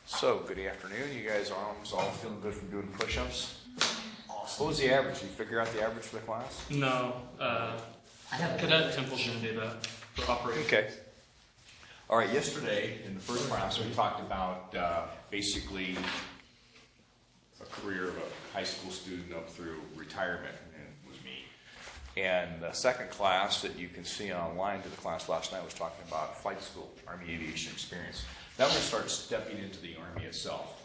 So, good afternoon. You guys are all feeling good from doing push-ups? Awesome. What was the average? Did you figure out the average for the class? No. Cadet Templeton did that for operation. Okay. All right, yesterday in the first class we talked about basically a career of a high school student up through retirement, and it was me. And the second class that you can see online to the class last night was talking about flight school, Army aviation experience. Now we're going to start stepping into the Army itself.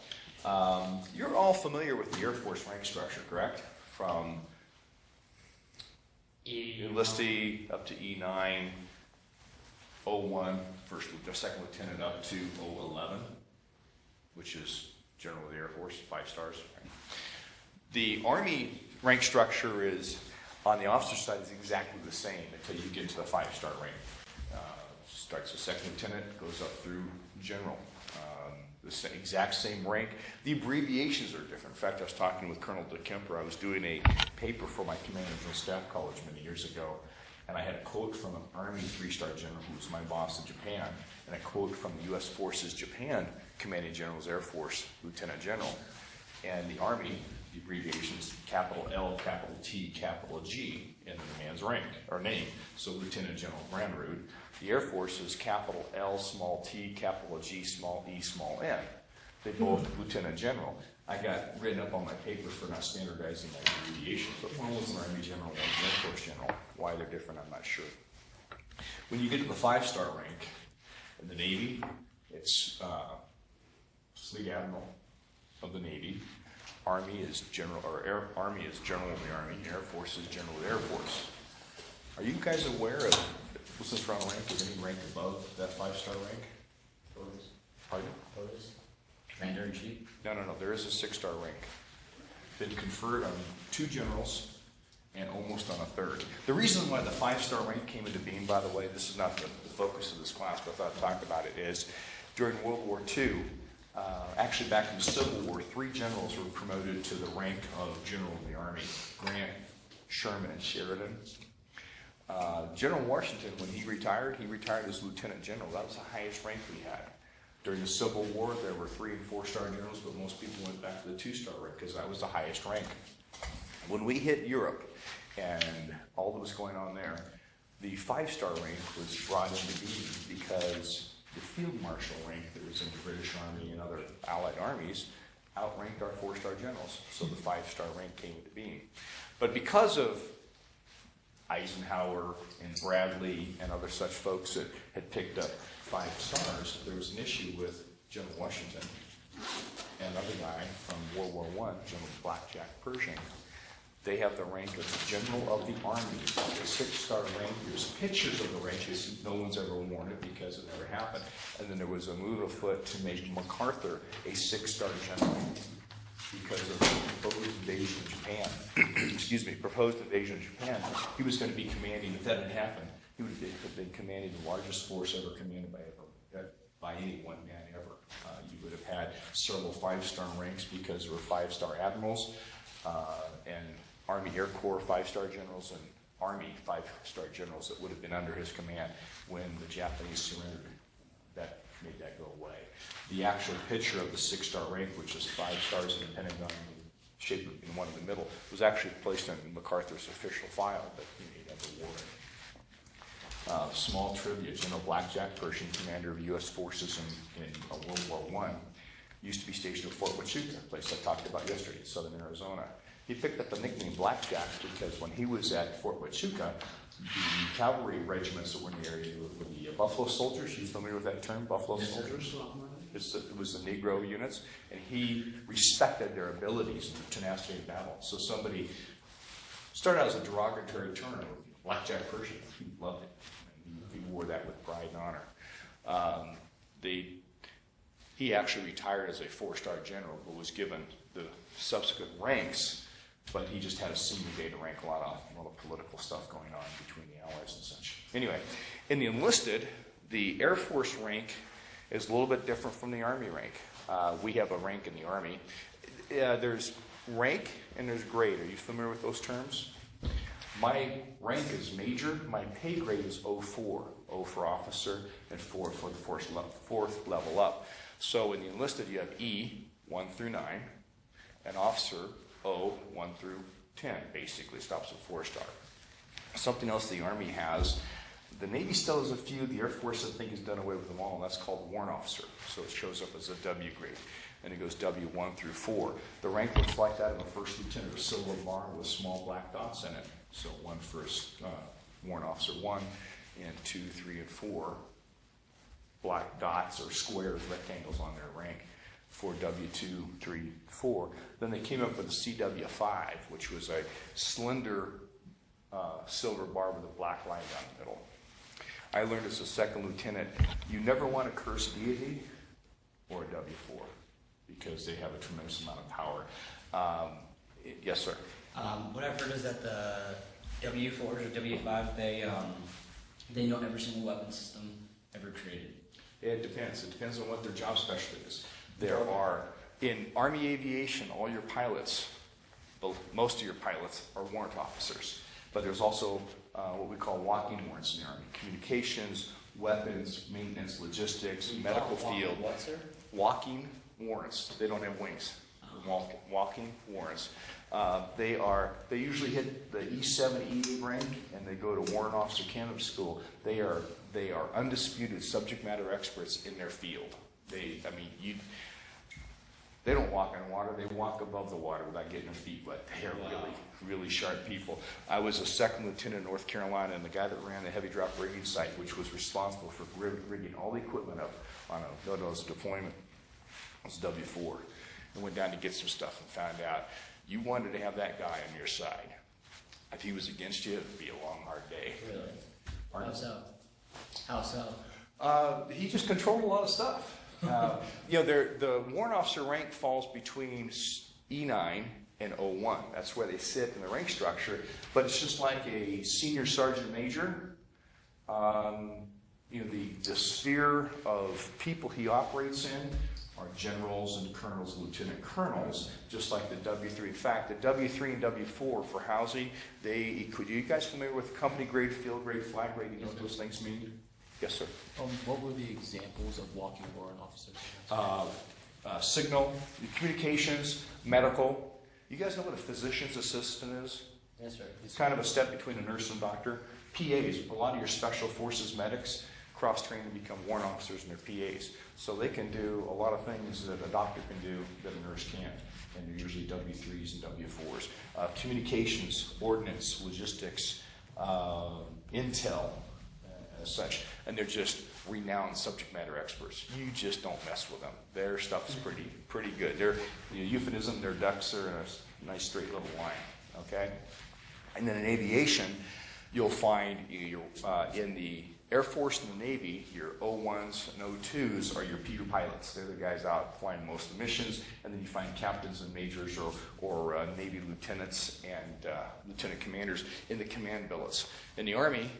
You're all familiar with the Air Force rank structure, correct? From enlistee up to E9, 01, second lieutenant up to 011, which is General of the Air Force, 5 stars. Right? The Army rank structure is, on the officer side, is exactly the same until you get to the 5-star rank. Starts as second lieutenant, goes up through general. The exact same rank. The abbreviations are different. In fact, I was talking with Colonel DeKemper. I was doing a paper for my Command and General Staff College many years ago, and I had a quote from an Army 3-star general who was my boss in Japan, and a quote from the U.S. Forces Japan Commanding General's Air Force Lieutenant General. And the Army, the abbreviations, capital L, capital T, capital G, in the man's rank, or name. So Lieutenant General Granrud. The Air Force is capital L, small t, capital G, small e, small n. They both Lieutenant General. I got written up on my paper for not standardizing my abbreviations, but one was an Army General, one was an Air Force General. Why they're different, I'm not sure. When you get to the 5-star rank in the Navy, it's Fleet Admiral of the Navy. Army is General, or Army is General of the Army. Air Force is General of the Air Force. Are you guys aware of, since we're on rank, is any rank above that 5-star rank? Pardon? Commander-in-Chief? No. There is a 6-star rank. Been conferred on 2 generals and almost on a 3rd. The reason why the 5-star rank came into being, by the way, this is not the focus of this class, but I thought I'd talk about it, is during World War II, actually back in the Civil War, 3 generals were promoted to the rank of General of the Army: Grant, Sherman, and Sheridan. General Washington, when he retired as Lieutenant General. That was the highest rank we had. During the Civil War, there were 3- and 4-star generals, but most people went back to the 2-star rank because that was the highest rank. When we hit Europe and all that was going on there, the 5-star rank was brought into being because the Field Marshal rank that was in the British Army and other Allied armies outranked our 4-star generals. So the 5-star rank came into being. But because of Eisenhower and Bradley and other such folks that had picked up 5 stars, there was an issue with General Washington and another guy from World War I, General Blackjack Pershing. They have the rank of General of the Army, the 6-star rank. There's pictures of the rank. No one's ever worn it because it never happened. And then there was a move afoot to make MacArthur a 6-star general because of the proposed invasion of Japan. Proposed invasion of Japan. He was going to be commanding, if that had happened, he would have been commanding the largest force ever commanded by any one man ever. You would have had several 5-star ranks because there were 5-star admirals and Army Air Corps 5-star generals and Army 5-star generals that would have been under his command when the Japanese surrendered. That made that go away. The actual picture of the 6-star rank, which is 5 stars in the Pentagon shaped in one in the middle, was actually placed in MacArthur's official file, but he never wore it. Small trivia: General Blackjack Pershing, commander of U.S. forces in World War I, used to be stationed at Fort Huachuca, a place I talked about yesterday in southern Arizona. He picked up the nickname Blackjack because when he was at Fort Huachuca, the cavalry regiments that were in the area were the Buffalo Soldiers. Are you familiar with that term, Buffalo Soldiers? It was the Negro units, and he respected their abilities and tenacity in battle. So somebody started out as a derogatory term, Blackjack Pershing. He loved it. He wore that with pride and honor. He actually retired as a 4-star general, but was given the subsequent ranks, but he just had a senior data rank, a lot of political stuff going on between the Allies and such. Anyway, in the enlisted, the Air Force rank is a little bit different from the Army rank. We have a rank in the Army. There's rank and there's grade. Are you familiar with those terms? My rank is major. My pay grade is 04. O for officer and 4 for the fourth level up. So in the enlisted, you have E, 1 through 9, and officer, O, 1 through 10, basically, stops at 4-star. Something else the Army has, the Navy still has a few, the Air Force, I think, has done away with them all, and that's called warrant officer. So it shows up as a W grade, and it goes W1 through 4. The rank looks like that of a first lieutenant, a silver bar with small black dots in it. So one first warrant officer 1, and 2, 3, and 4 black dots or squares, rectangles on their rank for W2, 3, 4. Then they came up with the CW5, which was a slender silver bar with a black line down the middle. I learned as a second lieutenant, you never want to curse deity or a W4 because they have a tremendous amount of power. Yes, sir. What I've heard is that the W4s or W5, they know every single weapon system ever created. It depends. It depends on what their job specialty is. There are, in Army aviation, all your pilots, most of your pilots are warrant officers. But there's also what we call walking warrants in the Army. Communications, weapons, maintenance, logistics, medical field. What, sir? Walking warrants. They don't have wings. Walking warrants. They usually hit the E7, E8 rank, and they go to warrant officer candidate school. They are undisputed subject matter experts in their field. They don't walk on water. They walk above the water without getting their feet wet. They are really sharp people. I was a second lieutenant in North Carolina, and the guy that ran the heavy drop rigging site, which was responsible for rigging all the equipment up on a no-nose deployment, was W4. And went down to get some stuff and found out you wanted to have that guy on your side. If he was against you, it'd be a long, hard day. Really? Pardon? How so? He just controlled a lot of stuff. The warrant officer rank falls between E9 and O1. That's where they sit in the rank structure. But it's just like a senior sergeant major. The sphere of people he operates in are generals and colonels, lieutenant colonels, just like the W3. In fact, the W3 and W4 for housing, are you guys familiar with company grade, field grade, flag grade? You know what those things mean? Yes, sir. What were the examples of walking warrant officers? Signal, communications, medical. You guys know what a physician's assistant is? Yes, sir. It's kind of a step between a nurse and doctor. PAs, a lot of your special forces medics cross-train to become warrant officers and their PAs. So they can do a lot of things that a doctor can do that a nurse can't. And they're usually W3s and W4s. Communications, ordnance, logistics, intel, as such. And they're just renowned subject matter experts. You just don't mess with them. Their stuff is pretty good. They're euphemism, their ducks are in a nice straight little line. Okay? And then in aviation, you'll find in the Air Force and the Navy, your O1s and O2s are your Peter pilots. They're the guys out flying most of the missions. And then you find captains and majors or Navy lieutenants and lieutenant commanders in the command billets. In the Army,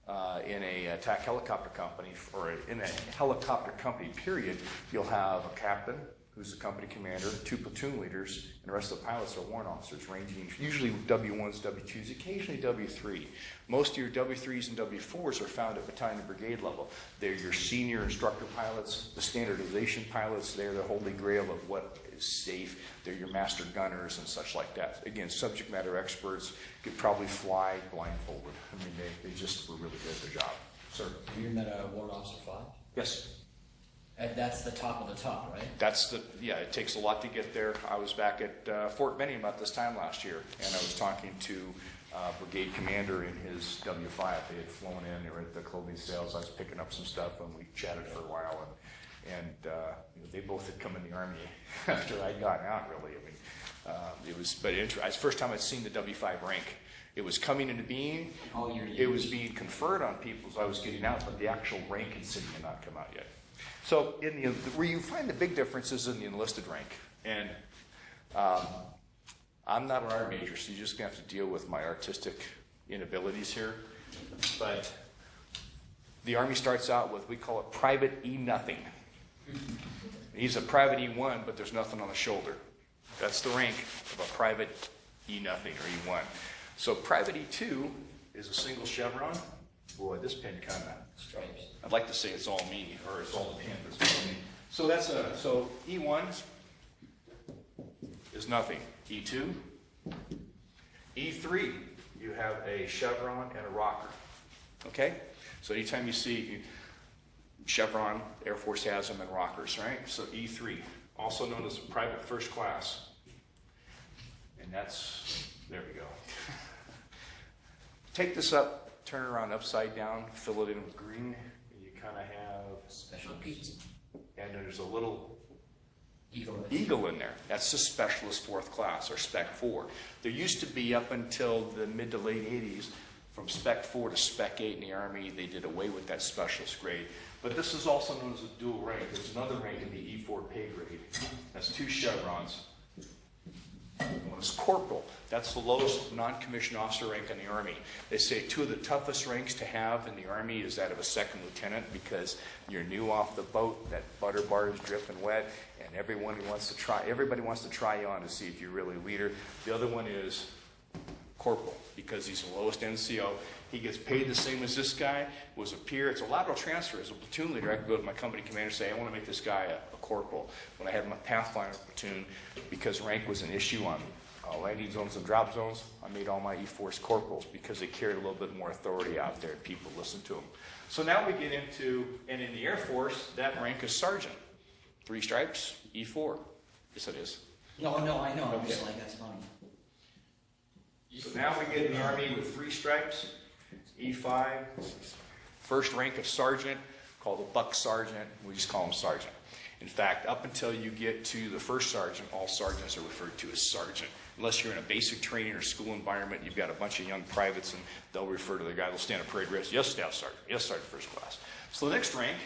in a attack helicopter company, or in a helicopter company period, you'll have a captain who's the company commander, 2 platoon leaders, and the rest of the pilots are warrant officers, ranging usually W1s, W2s, occasionally W3. Most of your W3s and W4s are found at battalion and brigade level. They're your senior instructor pilots, the standardization pilots. They're the holy grail of what is safe. They're your master gunners and such like that. Again, subject matter experts, could probably fly blindfolded. I mean, they just were really good at their job. Sir? Have you met a warrant officer 5? Yes. And that's the top of the top, right? It takes a lot to get there. I was back at Fort Benning about this time last year, and I was talking to brigade commander in his W5. They had flown in, they were at the clothing sales. I was picking up some stuff, and we chatted for a while, and they both had come in the Army after I'd gotten out, really. I mean, it was the first time I'd seen the W5 rank. It was coming into being. It was being conferred on people as I was getting out, but the actual rank insignia had not come out yet. So where you find the big difference is in the enlisted rank. And I'm not an art major, so you're just going to have to deal with my artistic inabilities here. But the Army starts out with, we call it Private E nothing. He's a Private E1, but there's nothing on the shoulder. That's the rank of a Private E nothing or E1. So Private E2 is a single chevron. Boy, this pin kind of stripes. I'd like to say it's all me, or it's all the pin, but it's all me. So so E1 is nothing. E2, E3, you have a chevron and a rocker. Okay? So anytime you see chevron, Air Force has them, and rockers, right? So E3, also known as private first class. And that's, there we go. Take this up, turn it around upside down, fill it in with green, and you kind of have Special pizza. and there's a little Eagle. in there. That's the specialist fourth class, or Spec 4. There used to be, up until the mid to late 80s, from Spec 4 to Spec 8 in the Army, they did away with that specialist grade. But this is also known as a dual rank. There's another rank in the E4 pay grade. That's 2 chevrons. One is corporal. That's the lowest non-commissioned officer rank in the Army. They say 2 of the toughest ranks to have in the Army is that of a second lieutenant, because you're new off the boat, that butter bar is dripping wet, and everybody wants to try you on to see if you're really a leader. The other one is corporal, because he's the lowest NCO. He gets paid the same as this guy, was a peer. It's a lateral transfer. As a platoon leader, I could go to my company commander and say, I want to make this guy a corporal. When I had my Pathfinder platoon, because rank was an issue on landing zones and drop zones, I made all my E-Force corporals because they carried a little bit more authority out there and people listened to them. So now we get into, and in the Air Force, that rank is sergeant. 3 stripes, E4. Yes, it is. No, I know. I'm Okay. just like, that's funny. So now we get in the Army with 3 stripes, E5, first rank of sergeant, called a buck sergeant. We just call him sergeant. In fact, up until you get to the first sergeant, all sergeants are referred to as sergeant. Unless you're in a basic training or school environment, you've got a bunch of young privates, and they'll refer to the guy, they'll stand at parade rest, yes, staff sergeant, yes, sergeant first class. So the next rank,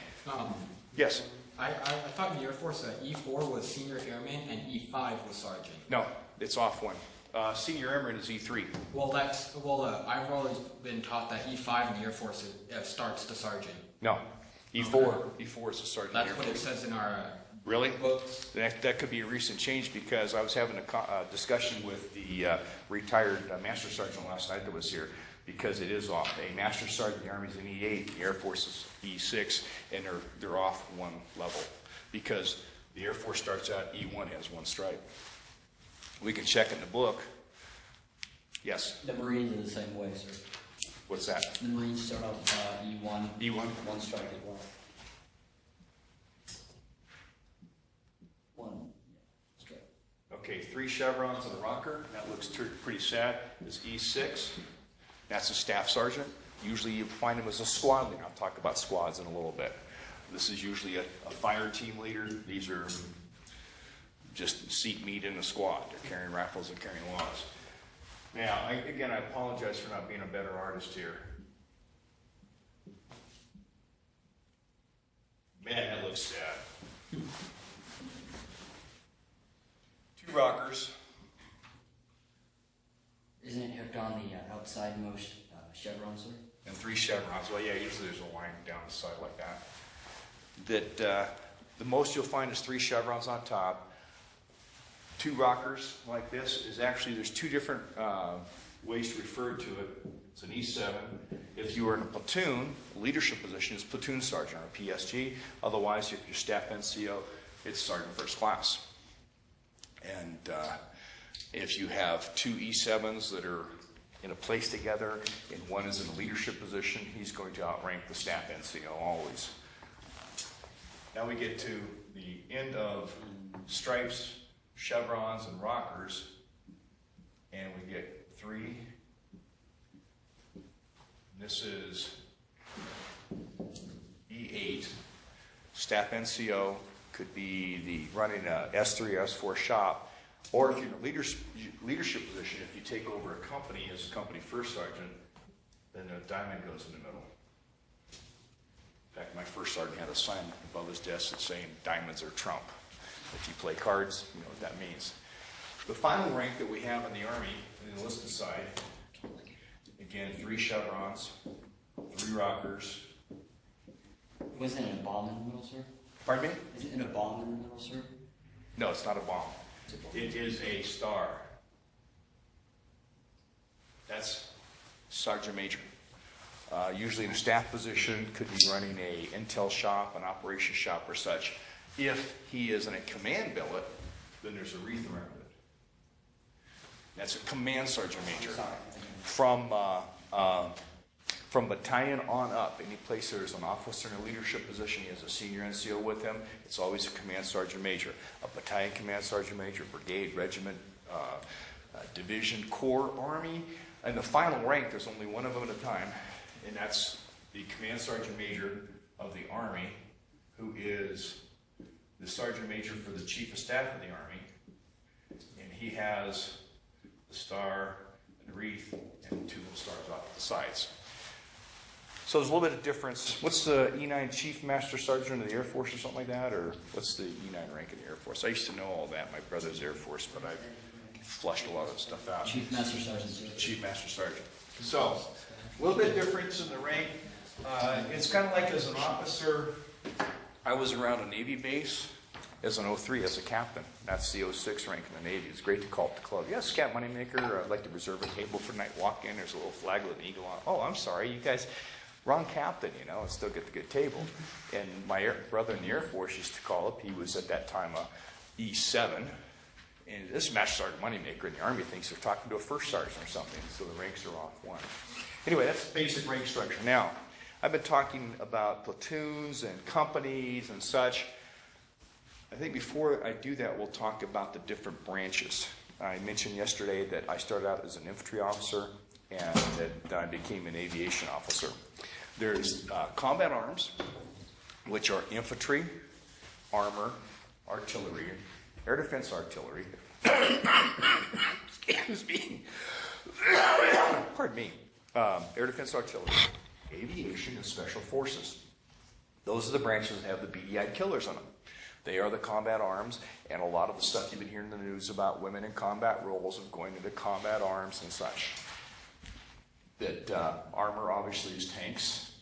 yes, I thought in the Air Force E4 was senior airman and E5 was sergeant. no, it's off one. Senior airman is E3. I've always been taught that E5 in the Air Force starts to sergeant. No, E4 is a sergeant. That's Air what it Force. says in our Really? books. That could be a recent change, because I was having a discussion with the retired Master Sergeant last night that was here, because it is off. A Master Sergeant in the Army is an E8, the Air Force is E6, and they're off one level, because the Air Force starts out, E1 has 1 stripe. We can check in the book. Yes, The Marines are the same way, sir. what's that? The Marines start off E1. E1? 1 strike as well. 1 strike. Okay, 3 chevrons and a rocker. That looks pretty sad. Is E6. That's a staff sergeant. Usually you find him as a squad leader. I'll talk about squads in a little bit. This is usually a fire team leader. These are just seat meat in the squad. They're carrying rifles and carrying laws. Now, again, I apologize for not being a better artist here. Man, that looks sad. 2 rockers. Isn't it hooked on the outside-most chevron, sir? And 3 chevrons. Well, yeah, usually there's a line down the side like that. The most you'll find is 3 chevrons on top. 2 rockers like this is actually, there's 2 different ways to refer to it. It's an E7. If you were in a platoon, leadership position is platoon sergeant or PSG. Otherwise, if you're staff NCO, it's sergeant first class. And if you have 2 E7s that are in a place together, and one is in a leadership position, he's going to outrank the staff NCO always. Now we get to the end of stripes, chevrons, and rockers, and we get 3. This is E8. Staff NCO could be running a S3 or S4 shop, or if you're in a leadership position, if you take over a company as a company first sergeant, then a diamond goes in the middle. In fact, my first sergeant had a sign above his desk that saying, "Diamonds are trump." If you play cards, you know what that means. The final rank that we have in the Army, on the enlisted side, again, 3 chevrons, 3 rockers. Wasn't it a bomb in the middle, sir? Pardon me? Isn't it a bomb in the middle, sir? No, it's not a bomb. It is a star. That's Sergeant Major. Usually in a staff position, could be running a intel shop, an operations shop or such. If he is in a command billet, then there's a wreath around it. That's a command sergeant major. From battalion on up, any place there's an officer in a leadership position, he has a senior NCO with him, it's always a command sergeant major. A battalion command sergeant major, brigade, regiment, division, corps, army, and the final rank, there's only one of them at a time, and that's the command sergeant major of the Army, who is the sergeant major for the chief of staff of the Army, and he has the star and the wreath and two little stars off the sides. So there's a little bit of difference. What's the E9 Chief Master Sergeant of the Air Force or something like that? Or what's the E9 rank in the Air Force? I used to know all that. My brother's Air Force, but I flushed a lot of that stuff out. Chief Master Sergeant. Chief Master Sergeant. So, a little bit difference in the rank. It's kind of like as an officer, I was around a Navy base as an 03, as a captain. That's the 06 rank in the Navy. It's great to call up the club. Yes, Captain Moneymaker, I'd like to reserve a table for night walk-in. There's a little flag with an eagle on it. Oh, I'm sorry, you guys, wrong captain, you know, and still get the good table. And my brother in the Air Force used to call up. He was at that time a E7. And this Master Sergeant Moneymaker in the Army thinks they're talking to a first sergeant or something, so the ranks are off one. Anyway, that's the basic rank structure. Now, I've been talking about platoons and companies and such. I think before I do that, we'll talk about the different branches. I mentioned yesterday that I started out as an infantry officer and that I became an aviation officer. There's combat arms, which are infantry, armor, artillery, air defense artillery, excuse me, pardon me, air defense artillery, aviation, and special forces. Those are the branches that have the beady-eyed killers on them. They are the combat arms, and a lot of the stuff you've been hearing in the news about women in combat roles of going into combat arms and such. That armor obviously is tanks.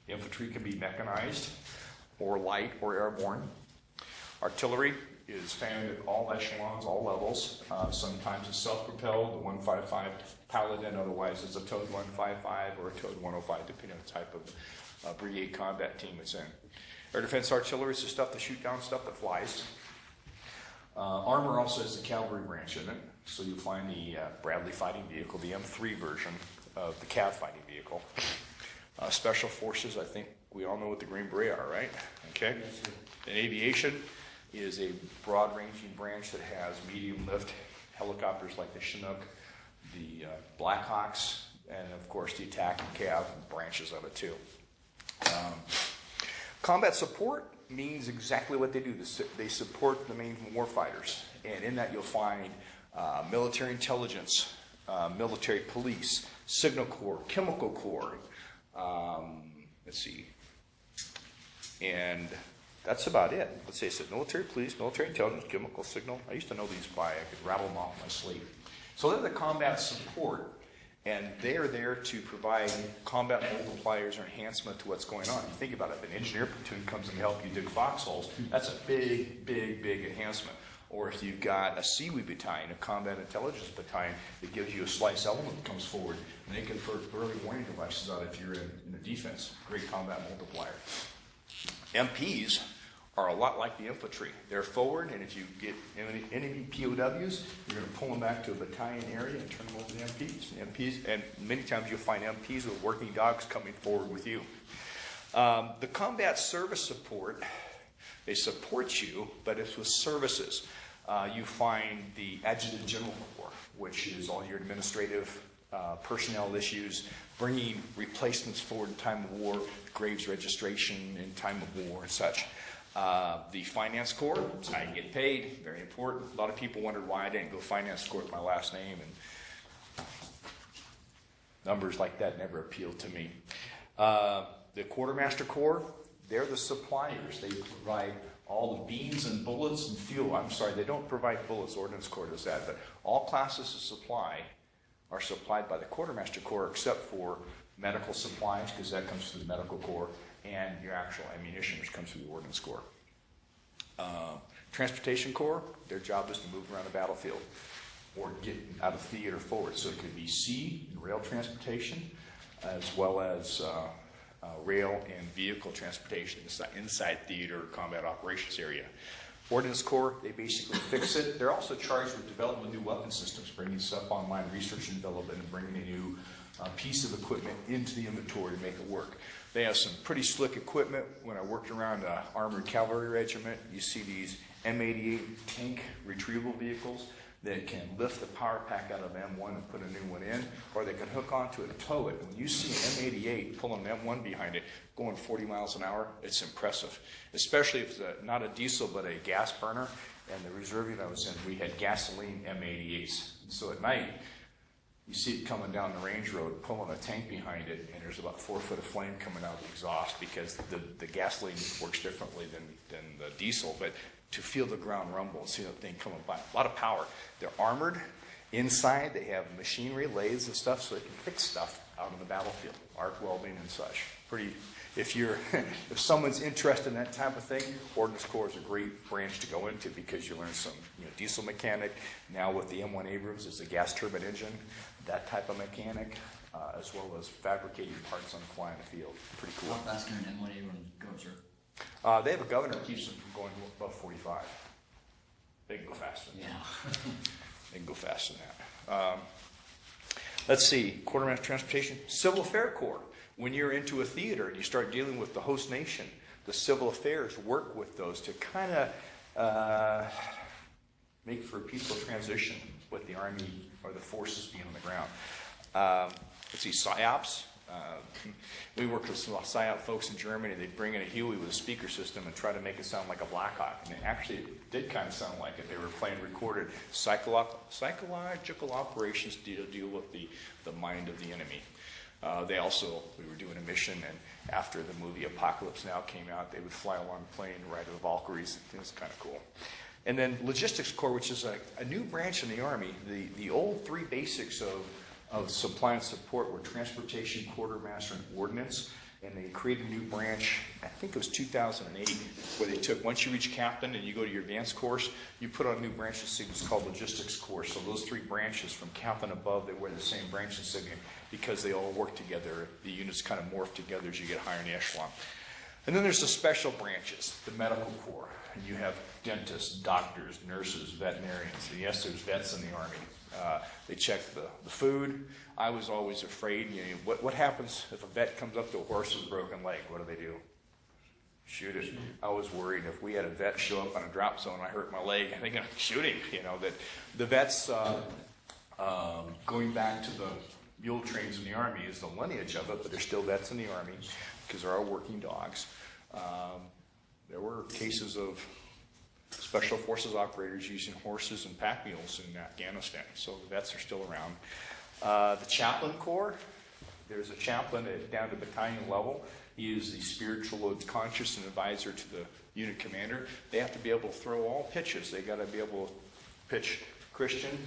Infantry can be mechanized, or light, or airborne. Artillery is found at all echelons, all levels. Sometimes it's self-propelled, the 155 Paladin, otherwise it's a Toad 155 or a Toad 105, depending on the type of brigade combat team it's in. Air defense artillery is the stuff to shoot down stuff that flies. Armor also has the cavalry branch in it, so you'll find the Bradley fighting vehicle, the M3 version of the Cav fighting vehicle. Special forces, I think we all know what the Green Beret are, right? Okay. And aviation is a broad-ranging branch that has medium lift helicopters like the Chinook, the Blackhawks, and of course the attack and Cav branches of it too. Combat support means exactly what they do. They support the main warfighters, and in that you'll find military intelligence, military police, signal corps, chemical corps. Let's see, and that's about it. Let's say it's military police, military intelligence, chemical signal. I used to know these by, I could rattle them off in my sleep. So they're the combat support, and they are there to provide combat multipliers or enhancement to what's going on. You think about it, if an engineer platoon comes and help you dig foxholes, that's a big, big, big enhancement. Or if you've got a Seaweed battalion, a combat intelligence battalion, that gives you a slice element that comes forward, and they can put early warning devices out if you're in the defense. Great combat multiplier. MPs are a lot like the infantry. They're forward, and if you get enemy POWs, you're going to pull them back to a battalion area and turn them over to MPs. And many times you'll find MPs with working dogs coming forward with you. The combat service support, they support you, but it's with services. You find the Adjutant General Corps, which is all your administrative personnel issues, bringing replacements forward in time of war, graves registration in time of war and such. The Finance Corps, it's how you get paid, very important. A lot of people wondered why I didn't go Finance Corps with my last name, and numbers like that never appealed to me. The Quartermaster Corps, they're the suppliers. They provide all the beans and bullets and fuel. I'm sorry, they don't provide bullets. Ordnance Corps does that. But all classes of supply are supplied by the Quartermaster Corps except for medical supplies, because that comes through the Medical Corps, and your actual ammunition, which comes through the Ordnance Corps. Transportation Corps, their job is to move around the battlefield or get out of theater forward. So it could be sea and rail transportation, as well as rail and vehicle transportation inside theater or combat operations area. Ordnance Corps, they basically fix it. They're also charged with developing new weapon systems, bringing stuff online, research and development, and bringing a new piece of equipment into the inventory to make it work. They have some pretty slick equipment. When I worked around an armored cavalry regiment, you see these M88 tank retrieval vehicles that can lift the power pack out of M1 and put a new one in, or they can hook onto it and tow it. And when you see an M88 pulling an M1 behind it, going 40 miles an hour, it's impressive. Especially if it's not a diesel, but a gas burner. And the reserve unit I was in, we had gasoline M88s. So at night, you see it coming down the range road, pulling a tank behind it, and there's about 4 foot of flame coming out of the exhaust because the gasoline works differently than the diesel. But to feel the ground rumble and see that thing coming by, a lot of power. They're armored inside. They have machinery, lathes and stuff, so they can fix stuff out on the battlefield, arc welding and such. Pretty. If someone's interested in that type of thing, Ordnance Corps is a great branch to go into because you learn some diesel mechanic. Now with the M1 Abrams, it's a gas turbine engine, that type of mechanic, as well as fabricating parts on the fly in the field. Pretty cool. How fast can an M1 Abrams go, sir? They have a governor that keeps them from going above 45. They can go faster than that. They can go faster than that. Let's see, Quartermaster Transportation, Civil Affairs Corps. When you're into a theater and you start dealing with the host nation, the civil affairs work with those to kind of make for a peaceful transition with the Army or the forces being on the ground. Let's see, PSYOPs. We worked with some PSYOP folks in Germany. They'd bring in a Huey with a speaker system and try to make it sound like a Black Hawk. And it did kind of sound like it. They were playing recorded psychological operations to deal with the mind of the enemy. We were doing a mission, and after the movie Apocalypse Now came out, they would fly along the plane, ride the Valkyries. It was kind of cool. And then Logistics Corps, which is a new branch in the Army. The old three basics of supply and support were transportation, quartermaster, and ordnance. And they created a new branch, I think it was 2008, where they took, once you reach captain and you go to your advanced course, you put on a new branch insignia. It's called Logistics Corps. So those three branches from captain above, they wear the same branch insignia because they all work together. The units kind of morph together as you get higher in the echelon. And then there's the special branches, the medical corps. And you have dentists, doctors, nurses, veterinarians. And yes, there's vets in the Army. They check the food. I was always afraid, what happens if a vet comes up to a horse with a broken leg? What do? Shoot it. I was worried if we had a vet show up on a drop zone and I hurt my leg, I'm thinking, shooting, that the vets, going back to the mule trains in the Army is the lineage of it, but there's still vets in the Army because there are working dogs. There were cases of Special Forces operators using horses and pack mules in Afghanistan, so the vets are still around. The Chaplain Corps, there's a chaplain down to battalion level. He is the spiritual, conscious, and advisor to the unit commander. They have to be able to throw all pitches. They got to be able to pitch Christian,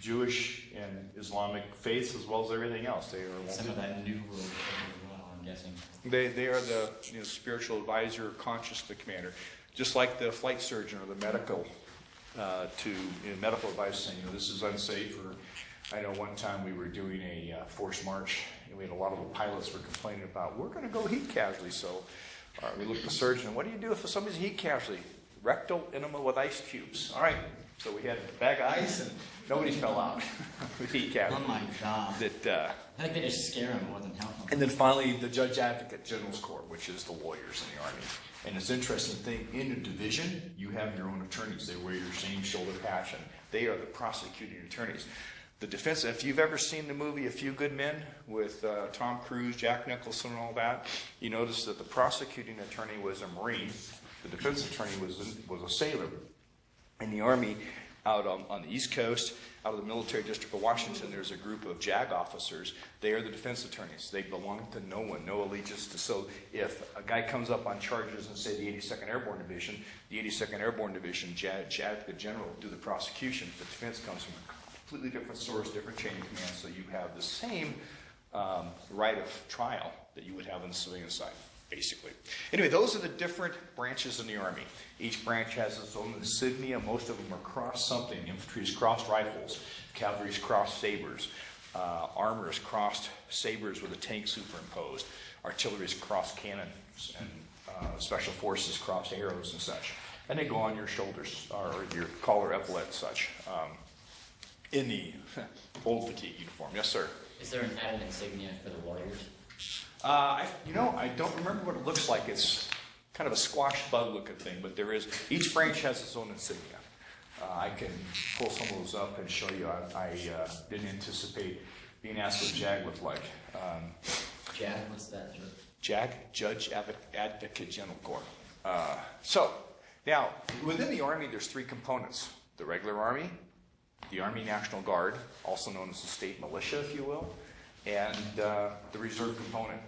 Jewish, and Islamic faiths as well as everything else. They are Some of that new world, I'm guessing. They are the spiritual advisor, conscious to the commander. Just like the flight surgeon or the medical medical advice saying, this is unsafe. Or I know one time we were doing a forced march, and we had a lot of the pilots were complaining about, we're going to go heat casualty. So we looked at the surgeon, and what do you do if somebody's a heat casualty? Rectal enema with ice cubes. All right. So we had a bag of ice, and nobody fell out with heat casualty. Oh my God. That, I think they just scare them more than help them. And then finally, the Judge Advocate General's Corps, which is the lawyers in the Army. And it's an interesting thing, in a division, you have your own attorneys. They wear your same shoulder patch, and they are the prosecuting attorneys. The defense, if you've ever seen the movie A Few Good Men with Tom Cruise, Jack Nicholson, and all that, you notice that the prosecuting attorney was a Marine. The defense attorney was a sailor. In the Army, out on the East Coast, out of the military district of Washington, there's a group of JAG officers. They are the defense attorneys. They belong to no one, no allegiance to. So if a guy comes up on charges and say the 82nd Airborne Division, the 82nd Airborne Division, JAG, the general, do the prosecution. The defense comes from a completely different source, different chain of command, so you have the same right of trial that you would have on the civilian side, basically. Anyway, those are the different branches in the Army. Each branch has its own insignia. Most of them are crossed something. Infantry is crossed rifles. Cavalry is crossed sabers. Armor is crossed sabers with a tank superimposed. Artillery is crossed cannons, and special forces crossed arrows and such. And they go on your shoulders or your collar, epaulette, and such. In the old fatigue uniform, yes, sir. Is there an added insignia for the warriors? I don't remember what it looks like. It's kind of a squash bug looking thing, but there is. Each branch has its own insignia. I can pull some of those up and show you. I didn't anticipate being asked what JAG looked like. JAG, what's that? JAG, Judge Advocate General Corps. So, now, within the Army, there's three components. The regular Army, the Army National Guard, also known as the state militia, if you will, and the reserve component.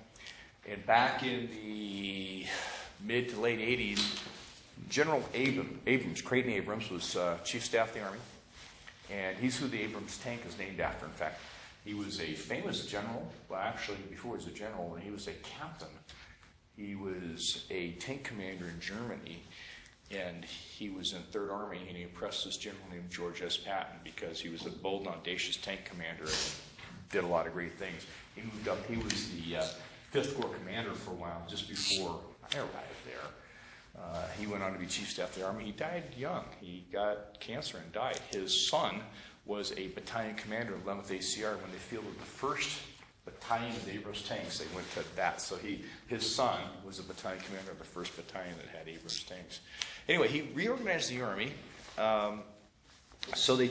And back in the mid to late 80s, General Abrams, Creighton Abrams, was Chief Staff of the Army, and he's who the Abrams tank is named after. In fact, he was a famous general. Well, actually, before he was a general, when he was a captain, he was a tank commander in Germany, and he was in 3rd Army, and he impressed this general named George S. Patton because he was a bold and audacious tank commander and did a lot of great things. He moved up. He was the 5th Corps commander for a while, just before I arrived there. He went on to be Chief Staff of the Army. He died young. He got cancer and died. His son was a battalion commander of 11th ACR. When they fielded the 1st battalion of the Abrams tanks, they went to that. So his son was a battalion commander of the 1st battalion that had Abrams tanks. Anyway, he reorganized the Army. So they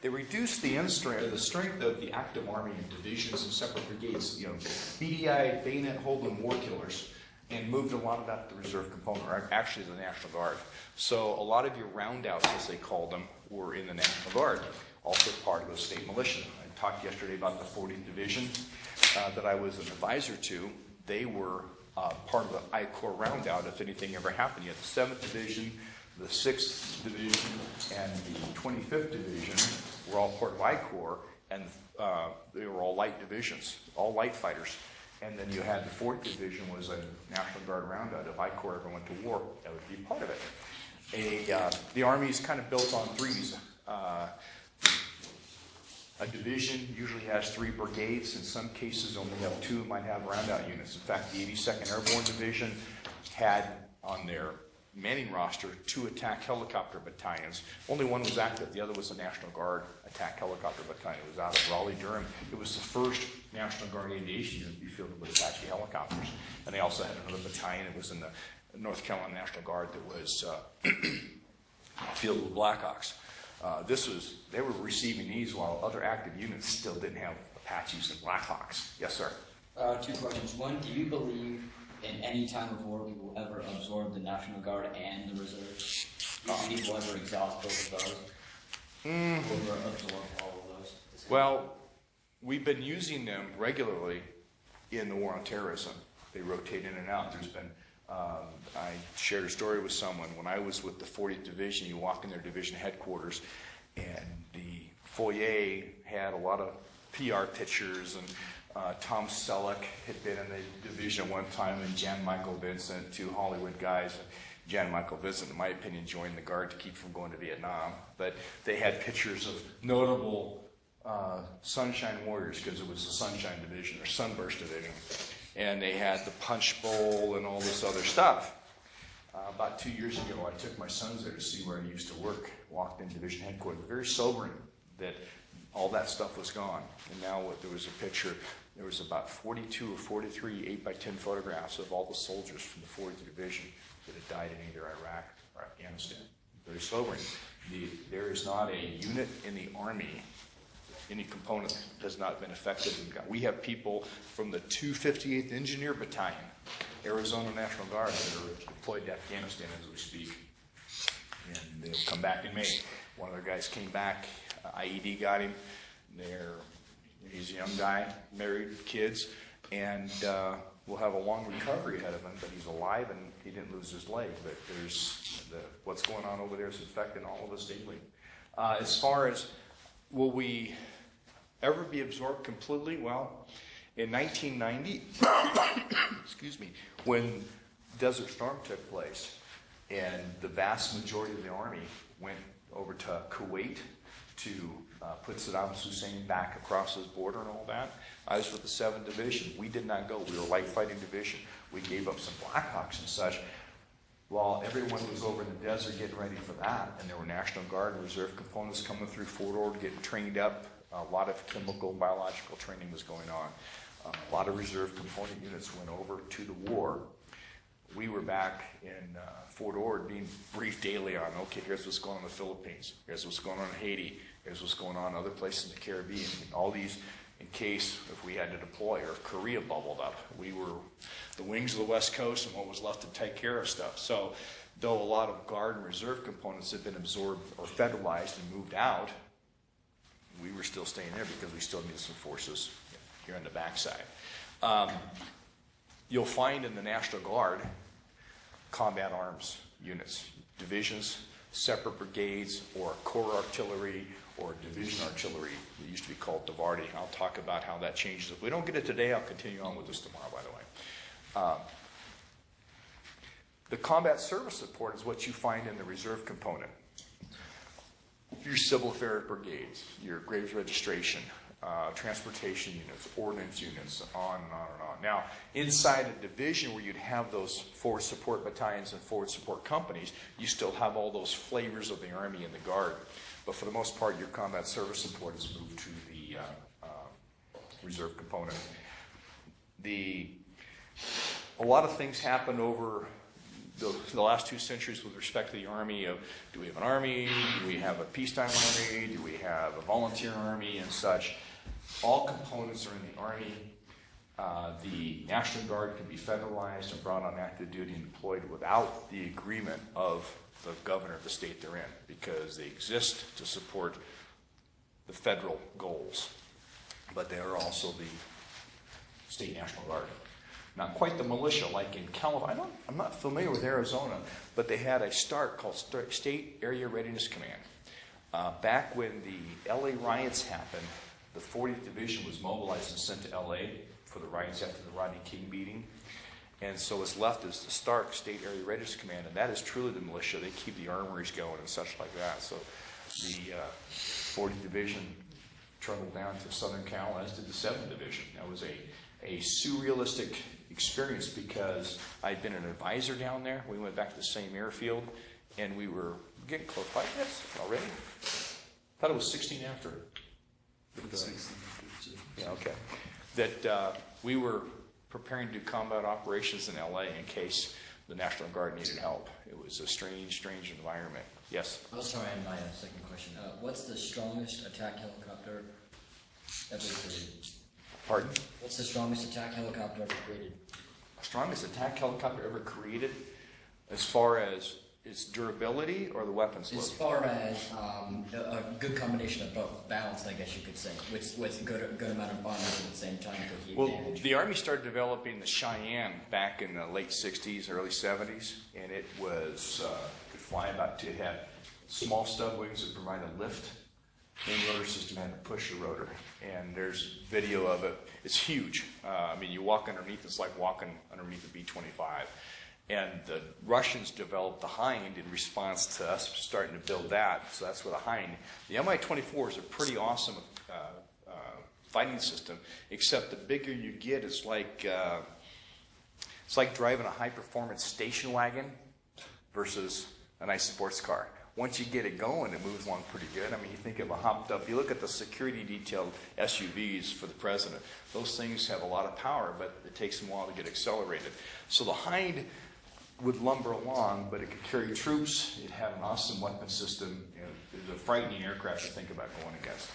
reduced the strength of the active Army in divisions and separate brigades, BDI, bayonet holding war killers, and moved a lot of that to the reserve component, or actually the National Guard. So a lot of your roundouts, as they called them, were in the National Guard, also part of the state militia. I talked yesterday about the 40th Division that I was an advisor to. They were part of the I Corps roundout if anything ever happened. You had the 7th Division, the 6th Division, and the 25th Division were all part of I Corps, and they were all light divisions, all light fighters. And then you had the 4th Division was a National Guard roundout. If I Corps ever went to war, that would be part of it. The Army is kind of built on threes. A division usually has 3 brigades. In some cases, only have 2, might have roundout units. In fact, the 82nd Airborne Division had on their manning roster 2 attack helicopter battalions. Only one was active. The other was the National Guard attack helicopter battalion. It was out of Raleigh, Durham. It was the first National Guard aviation unit to be fielded with Apache helicopters. And they also had another battalion. It was in the North Carolina National Guard that was fielded with Blackhawks. They were receiving these while other active units still didn't have Apaches and Blackhawks. Yes, sir. 2 questions. One, do you believe in any time of war we will ever absorb the National Guard and the reserves? Do you think we'll ever exhaust both of those? Or absorb all of those? Well, we've been using them regularly in the war on terrorism. They rotate in and out. There's been, I shared a story with someone. When I was with the 40th Division, you walk in their division headquarters, and the foyer had a lot of PR pictures, and Tom Selleck had been in the division one time, and Jan Michael Vincent, 2 Hollywood guys. Jan Michael Vincent, in my opinion, joined the Guard to keep from going to Vietnam. But they had pictures of notable Sunshine Warriors, because it was the Sunshine Division, or Sunburst Division. And they had the punch bowl and all this other stuff. About 2 years ago, I took my sons there to see where I used to work, walked in division headquarters. Very sobering that all that stuff was gone. And now there was a picture, there was about 42 or 43 8x10 photographs of all the soldiers from the 40th Division that had died in either Iraq or Afghanistan. Very sobering. There is not a unit in the Army, any component has not been affected. We have people from the 258th Engineer Battalion, Arizona National Guard, that are deployed to Afghanistan as we speak. And they'll come back in May. One of their guys came back, IED got him. He's a young guy, married, kids, and will have a long recovery ahead of him, but he's alive and he didn't lose his leg. But what's going on over there is affecting all of us daily. As far as will we ever be absorbed completely? Well, in 1990, excuse me, when Desert Storm took place and the vast majority of the Army went over to Kuwait to put Saddam Hussein back across his border and all that. I was with the 7th Division. We did not go. We were a light fighting division. We gave up some Blackhawks and such. While everyone was over in the desert getting ready for that, and there were National Guard and Reserve components coming through Fort Ord getting trained up. A lot of chemical and biological training was going on. A lot of Reserve component units went over to the war. We were back in Fort Ord being briefed daily on, okay, here's what's going on in the Philippines. Here's what's going on in Haiti. Here's what's going on in other places in the Caribbean. All these in case if we had to deploy or if Korea bubbled up. We were the wings of the West Coast and what was left to take care of stuff. So though a lot of Guard and Reserve components had been absorbed or federalized and moved out, we were still staying there because we still needed some forces here on the backside. You'll find in the National Guard combat arms units, divisions, separate brigades, or corps artillery, or division artillery. It used to be called Divardi. I'll talk about how that changes. If we don't get it today, I'll continue on with this tomorrow, by the way. The combat service support is what you find in the Reserve component. Your civil affairs brigades, your graves registration, transportation units, ordnance units, on and on and on. Now, inside a division where you'd have those forward support battalions and forward support companies, you still have all those flavors of the Army and the Guard. But for the most part, your combat service support is moved to the Reserve component. A lot of things happened over the last 2 centuries with respect to the Army. Do we have an Army? Do we have a peacetime Army? Do we have a volunteer Army and such? All components are in the Army. The National Guard can be federalized and brought on active duty and deployed without the agreement of the governor of the state they're in, because they exist to support the federal goals. But they are also the state National Guard. Not quite the militia like in California. I'm not familiar with Arizona, but they had a START called State Area Readiness Command. Back when the LA riots happened, the 40th Division was mobilized and sent to LA for the riots after the Rodney King beating. And so what's left is the STARC, State Area Readiness Command, and that is truly the militia. They keep the armories going and such like that. So the 40th Division trundled down to Southern Cal, as did the 7th Division. That was a surrealistic experience because I'd been an advisor down there. We went back to the same airfield, and we were getting close. 5 minutes already? Thought it was 16 after. Yeah, okay. That we were preparing to do combat operations in LA in case the National Guard needed help. It was a strange, strange environment. Yes? Oh, sorry, and my second question. What's the strongest attack helicopter ever created? Pardon? What's the strongest attack helicopter ever created? Strongest attack helicopter ever created, as far as its durability or the weapons load? As far as a good combination of both, balanced, I guess you could say, with a good amount of bombing at the same time to heat damage. The Army started developing the Cheyenne back in the late 60s, early 70s, and it was could fly it had small stub wings that provided lift. Main rotor system had a pusher rotor, and there's video of it. It's huge. I mean, you walk underneath, it's like walking underneath a B-25. And the Russians developed the Hind in response to us starting to build that, so that's where the Hind. The Mi-24 is a pretty awesome fighting system, except the bigger you get, it's like driving a high-performance station wagon versus a nice sports car. Once you get it going, it moves along pretty good. I mean, you think of a hopped up, you look at the security detailed SUVs for the president. Those things have a lot of power, but it takes them a while to get accelerated. So the Hind would lumber along, but it could carry troops. It had an awesome weapon system. You know, it was a frightening aircraft to think about going against.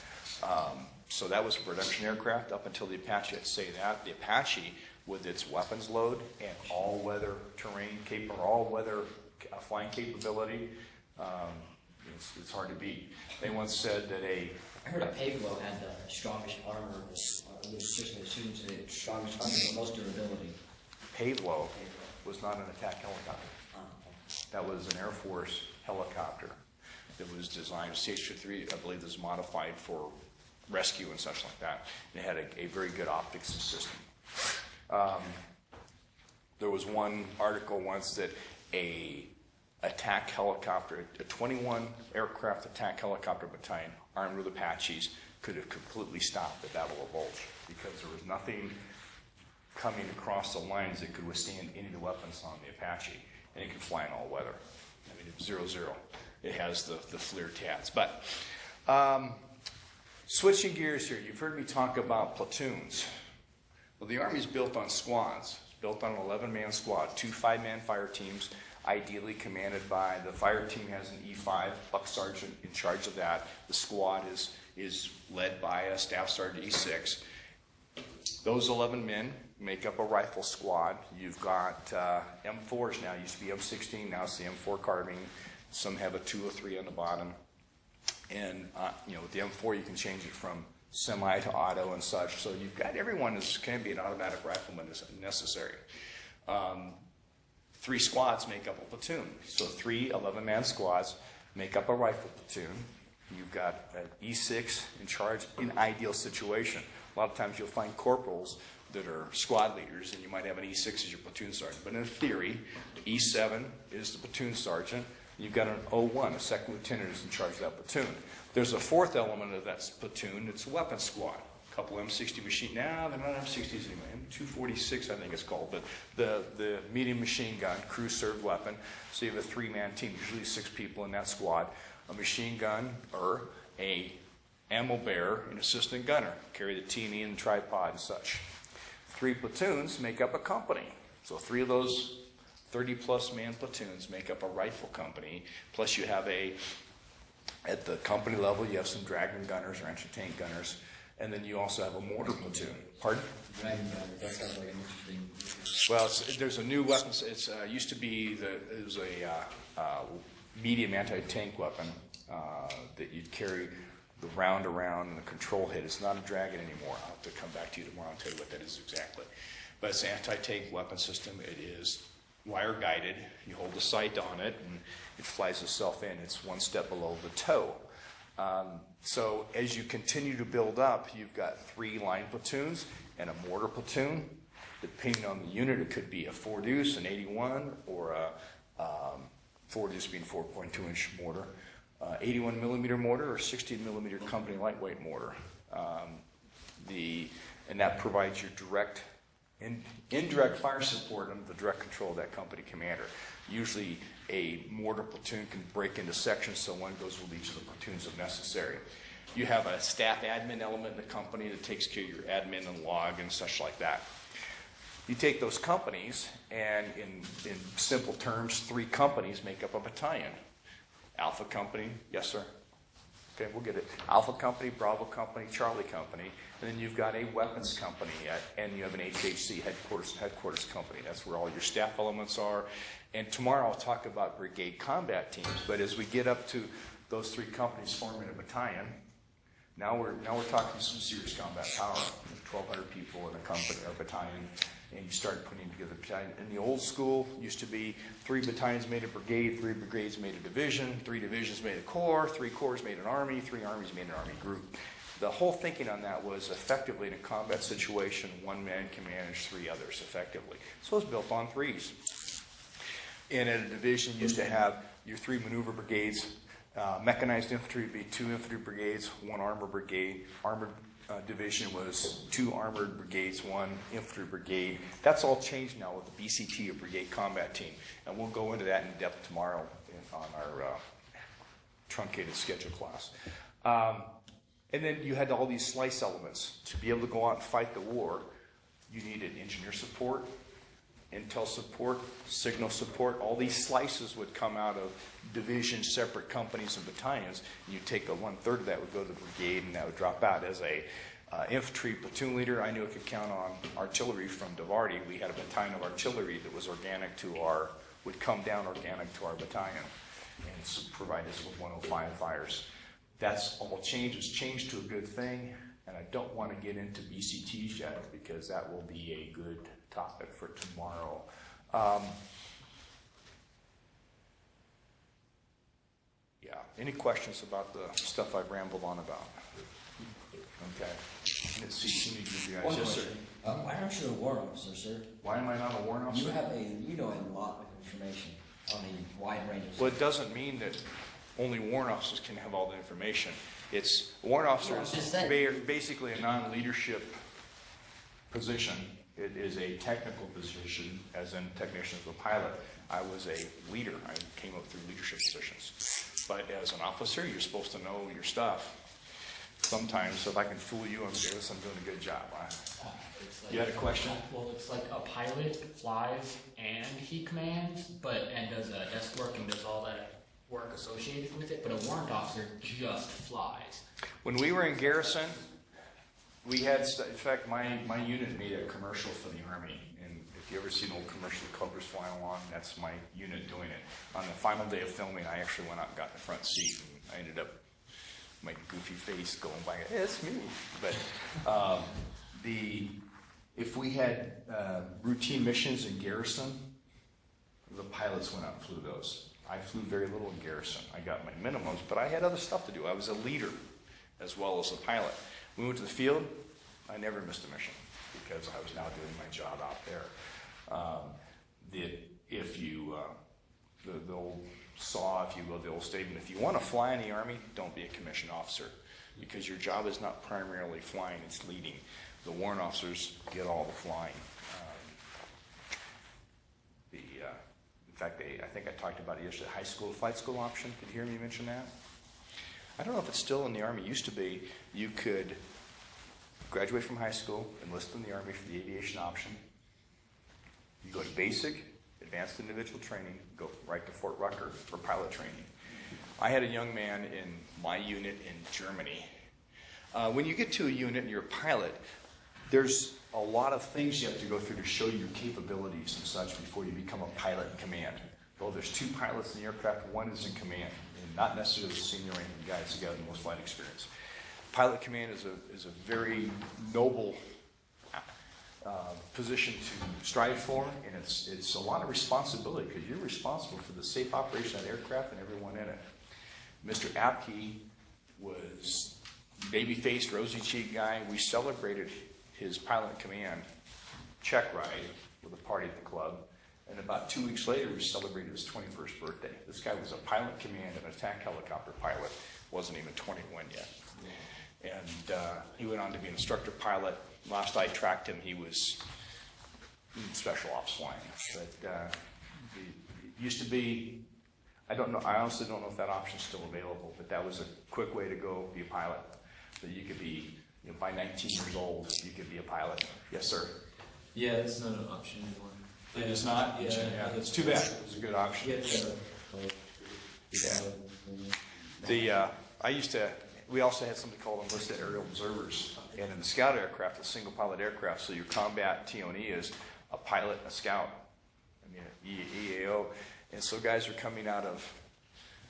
So that was a production aircraft up until the Apache. I'd say that. The Apache, with its weapons load and all-weather terrain, all-weather flying capability, it's hard to beat. They once said that I heard a Pavlo had the strongest armor, it was just assumed the strongest armor, but most durability. Pavlo was not an attack helicopter. That was an Air Force helicopter that was designed, CH-53, I believe, was modified for rescue and such like that. And it had a very good optics system. There was one article once that a attack helicopter, a 21 aircraft attack helicopter battalion armed with Apaches could have completely stopped the Battle of Bulge because there was nothing coming across the lines that could withstand any of the weapons on the Apache, and it could fly in all weather. I mean, it's 0-0. It has the FLIR tats. But switching gears here, you've heard me talk about platoons. Well, the Army's built on squads. It's built on an 11-man squad, 2 5-man fire teams, ideally commanded by the fire team has an E5, buck sergeant in charge of that. The squad is led by a staff sergeant E6. Those 11 men make up a rifle squad. You've got M4s now. It used to be M16, now it's the M4 carbine. Some have a 203 on the bottom. And with the M4 you can change it from semi to auto and such. So you've got everyone can be an automatic rifleman as necessary. 3 squads make up a platoon. So 3 11-man squads make up a rifle platoon. You've got an E6 in charge in ideal situation. A lot of times you'll find corporals that are squad leaders, and you might have an E6 as your platoon sergeant. But in theory, the E7 is the platoon sergeant. You've got an O1, a second lieutenant, who's in charge of that platoon. There's a 4th element of that platoon. It's a weapons squad. A couple M60 machine. Now they're not M60s anymore. M246, I think it's called. But the medium machine gun, crew served weapon. So you have a 3-man team, usually 6 people in that squad. A machine gun or a ammo bearer, an assistant gunner, carry the T&E and the tripod and such. 3 platoons make up a company. So 3 of those 30-plus man platoons make up a rifle company. Plus you have at the company level, you have some dragon gunners or anti-tank gunners. And then you also have a mortar platoon. Pardon? Dragon gunner, that sounds like an interesting. Well, there's a new weapon. It's used to be it was a medium anti-tank weapon that you'd carry the round around and the control hit. It's not a Dragon anymore. I'll have to come back to you tomorrow and tell you what that is exactly. But it's an anti-tank weapon system. It is wire guided. You hold the sight on it and it flies itself in. It's 1 step below the toe. So as you continue to build up, you've got 3 line platoons and a mortar platoon. Depending on the unit, it could be a 4 deuce, an 81, or a 4 deuce being 4.2-inch mortar. 81 millimeter mortar or 16 millimeter company lightweight mortar. And that provides your direct and indirect fire support under the direct control of that company commander. Usually a mortar platoon can break into sections, so one goes with each of the platoons if necessary. You have a staff admin element in the company that takes care of your admin and log and such like that. You take those companies, and in simple terms, 3 companies make up a battalion. Alpha Company, yes sir? Okay, we'll get it. Alpha Company, Bravo Company, Charlie Company, and then you've got a weapons company, and you have an HHC, headquarters company. That's where all your staff elements are. And tomorrow I'll talk about brigade combat teams, but as we get up to those 3 companies forming a battalion, now we're talking some serious combat power. There's 1,200 people in a company or battalion, and you start putting together a battalion. In the old school, used to be 3 battalions made a brigade, 3 brigades made a division, 3 divisions made a corps, 3 corps made an army, 3 armies made an army group. The whole thinking on that was effectively in a combat situation, 1 man can manage 3 others effectively. So it's built on 3s. And at a division, you used to have your 3 maneuver brigades. Mechanized infantry would be 2 infantry brigades, 1 armored brigade. Armored division was 2 armored brigades, 1 infantry brigade. That's all changed now with the BCT, or brigade combat team. And we'll go into that in depth tomorrow on our truncated schedule class. And then you had all these slice elements. To be able to go out and fight the war, you needed engineer support, intel support, signal support. All these slices would come out of divisions, separate companies and battalions. And you'd take a 1/3 of that would go to the brigade, and that would drop out. As a infantry platoon leader, I knew I could count on artillery from Davardi. We had a battalion of artillery that was would come down organic to our battalion and provide us with 105 fires. That's all changed. It's changed to a good thing, and I don't want to get into BCTs yet because that will be a good topic for tomorrow. Yeah, any questions about the stuff I've rambled on about? Okay. Let's see, any of you guys. One Yes, sir. question. Why aren't you a warrant officer, sir? Why am I not a warrant officer? You know a lot of information. on a wide range of. Well, it doesn't mean that only warrant officers can have all the information. It's, warrant officer Well, is just that- basically a non-leadership position. It is a technical position, as in technician of a pilot. I was a leader. I came up through leadership positions. But as an officer, you're supposed to know your stuff. Sometimes, so if I can fool you, I'm doing a good job. It's like, You had a question? well, it's like a pilot flies and he commands, and does desk work and does all that work associated with it, but a warrant officer just flies. When we were in garrison, we had, in fact, my unit made a commercial for the Army. And if you ever see an old commercial of Cobras flying along, that's my unit doing it. On the final day of filming, I actually went out and got in the front seat, and I ended up, my goofy face going by, hey, it's me. But if we had routine missions in garrison, the pilots went out and flew those. I flew very little in garrison. I got my minimums, but I had other stuff to do. I was a leader as well as a pilot. We went to the field. I never missed a mission because I was now doing my job out there. The old saw, if you will, the old statement, if you want to fly in the Army, don't be a commissioned officer because your job is not primarily flying, it's leading. The warrant officers get all the flying. In fact, I think I talked about it yesterday, high school flight school option. Did you hear me mention that? I don't know if it's still in the Army. It used to be you could graduate from high school, enlist in the Army for the aviation option. You go to basic, advanced individual training, go right to Fort Rucker for pilot training. I had a young man in my unit in Germany. When you get to a unit and you're a pilot, there's a lot of things you have to go through to show your capabilities and such before you become a pilot in command. Well, there's 2 pilots in the aircraft, one is in command, and not necessarily the senior ranking guy, it's the guy with the most flight experience. Pilot command is a very noble position to strive for, and it's a lot of responsibility because you're responsible for the safe operation of that aircraft and everyone in it. Mr. Apke was baby-faced, rosy-cheeked guy. We celebrated his pilot command check ride with a party at the club, and about 2 weeks later we celebrated his 21st birthday. This guy was a pilot command, an attack helicopter pilot, wasn't even 21 yet. And he went on to be an instructor pilot. Last I tracked him, he was in special ops flying. But it used to be, I don't know, I honestly don't know if that option's still available, but that was a quick way to go be a pilot. That you could be, by 19 years old, you could be a pilot. Yes, sir. Yeah, it's not an option anymore. It is not? Yeah. It's too bad. It was a good option. We also had something called enlisted aerial observers. And in the scout aircraft, a single pilot aircraft, so your combat T&E is a pilot and a scout. EAO. And so guys are coming out of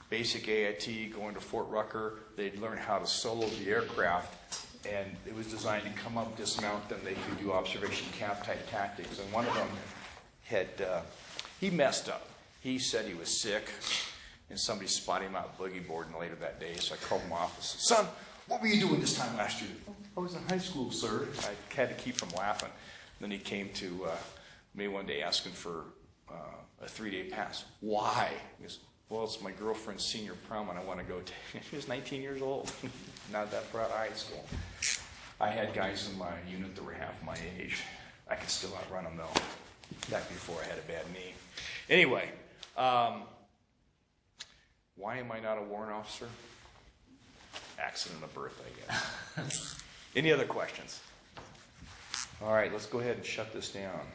basic AIT, going to Fort Rucker. They'd learn how to solo the aircraft. And it was designed to come up, dismount them. They could do observation camp type tactics. And one of them he messed up. He said he was sick. And somebody spotted him out boogie boarding later that day. So I called him off and said, "Son, what were you doing this time last year?" "I was in high school, sir." I had to keep from laughing. Then he came to me one day asking for a 3-day pass. "Why?" He goes, "Well, it's my girlfriend's senior prom and I want to go." He was 19 years old, not that far out of high school. I had guys in my unit that were half my age. I could still outrun them though, back before I had a bad knee. Anyway, why am I not a warrant officer? Accident of birth, I guess. Any other questions? All right, let's go ahead and shut this down.